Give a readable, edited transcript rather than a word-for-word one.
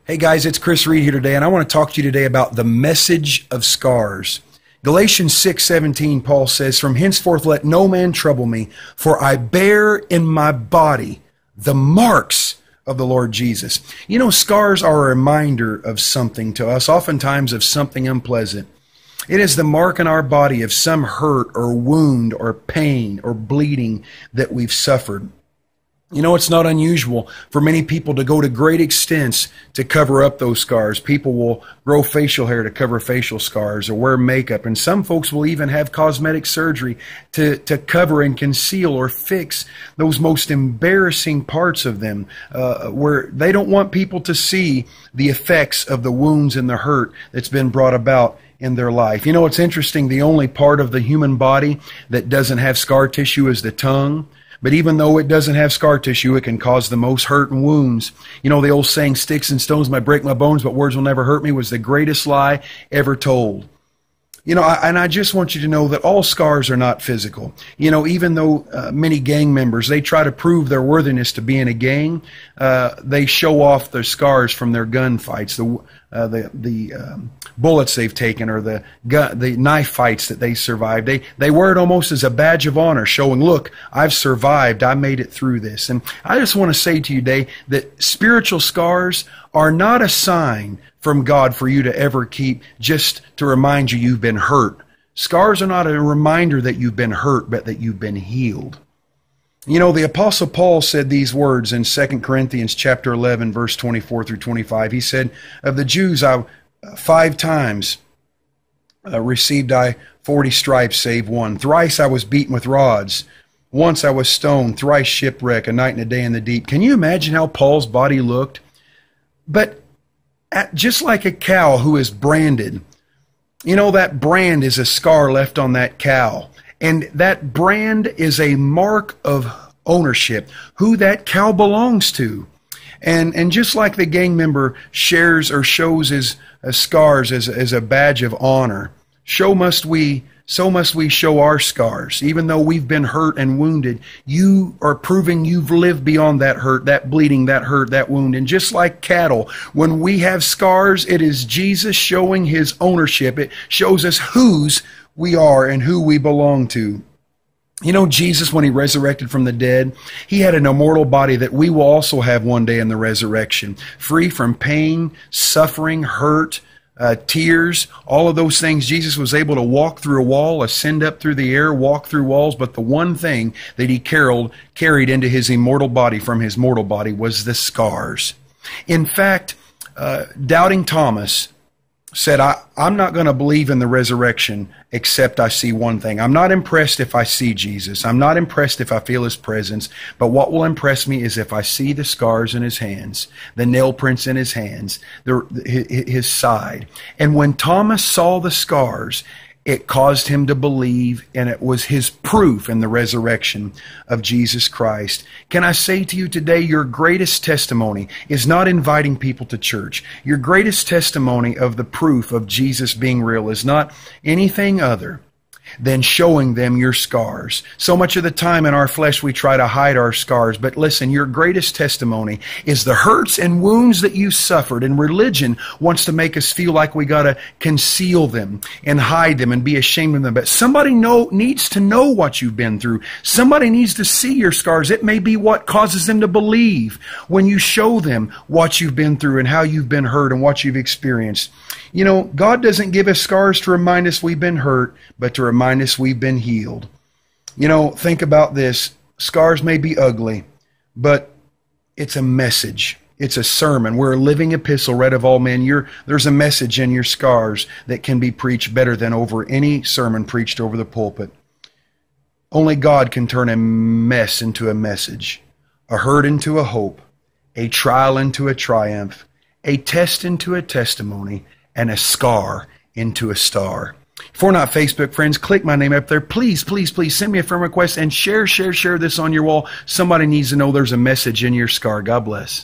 Hey guys, it's Chris Reed here today, and I want to talk to you today about the message of scars. Galatians 6:17, Paul says, "From henceforth let no man trouble me, for I bear in my body the marks of the Lord Jesus." You know, scars are a reminder of something to us, oftentimes of something unpleasant. It is the mark in our body of some hurt or wound or pain or bleeding that we've suffered. You know, it's not unusual for many people to go to great extents to cover up those scars. People will grow facial hair to cover facial scars or wear makeup. And some folks will even have cosmetic surgery to cover and conceal or fix those most embarrassing parts of them, where they don't want people to see the effects of the wounds and the hurt that's been brought about in their life. You know, it's interesting. The only part of the human body that doesn't have scar tissue is the tongue. But even though it doesn't have scar tissue, it can cause the most hurt and wounds. You know, the old saying, "Sticks and stones might break my bones, but words will never hurt me," was the greatest lie ever told. You know, and I just want you to know that all scars are not physical. You know, even though many gang members, they try to prove their worthiness to be in a gang, they show off their scars from their gunfights, the bullets they've taken, or the knife fights that they survived. They wear it almost as a badge of honor, showing, "Look, I've survived. I made it through this." And I just want to say to you today that spiritual scars are not a sign from God for you to ever keep, just to remind you you've been hurt. Scars are not a reminder that you've been hurt, but that you've been healed. You know, the Apostle Paul said these words in 2 Corinthians chapter 11, verse 24 through 25. He said, "Of the Jews, 5 times received I 40 stripes, save one. Thrice I was beaten with rods. Once I was stoned. Thrice shipwreck, a night and a day in the deep." Can you imagine how Paul's body looked? But just like a cow who is branded, you know, that brand is a scar left on that cow. And that brand is a mark of ownership, who that cow belongs to. And just like the gang member shares or shows his scars as a badge of honor, so must we show our scars. Even though we've been hurt and wounded, you are proving you've lived beyond that hurt, that bleeding, that hurt, that wound. And just like cattle, when we have scars, it is Jesus showing his ownership. It shows us whose we are and who we belong to. You know, Jesus, when he resurrected from the dead, he had an immortal body that we will also have one day in the resurrection, free from pain, suffering, hurt, tears, all of those things. Jesus was able to walk through a wall, ascend up through the air, walk through walls, but the one thing that he carried into his immortal body from his mortal body was the scars. In fact, doubting Thomas said, I'm not going to believe in the resurrection except I see one thing. I'm not impressed if I see Jesus. I'm not impressed if I feel his presence. But what will impress me is if I see the scars in his hands, the nail prints in his hands, his side. And when Thomas saw the scars, it caused him to believe, and it was his proof in the resurrection of Jesus Christ. Can I say to you today, your greatest testimony is not inviting people to church. Your greatest testimony of the proof of Jesus being real is not anything other than showing them your scars. So much of the time in our flesh we try to hide our scars, but listen, your greatest testimony is the hurts and wounds that you suffered, and religion wants to make us feel like we got to conceal them and hide them and be ashamed of them. But somebody needs to know what you've been through. Somebody needs to see your scars. It may be what causes them to believe when you show them what you've been through and how you've been hurt and what you've experienced. You know, God doesn't give us scars to remind us we've been hurt, but to remind us we've been healed. You know, think about this. Scars may be ugly, but it's a message. It's a sermon. We're a living epistle read of all men. There's a message in your scars that can be preached better than over any sermon preached over the pulpit. Only God can turn a mess into a message, a hurt into a hope, a trial into a triumph, a test into a testimony, and a scar into a star. If we're not Facebook friends, click my name up there. Please, please, please send me a friend request and share this on your wall. Somebody needs to know there's a message in your scar. God bless.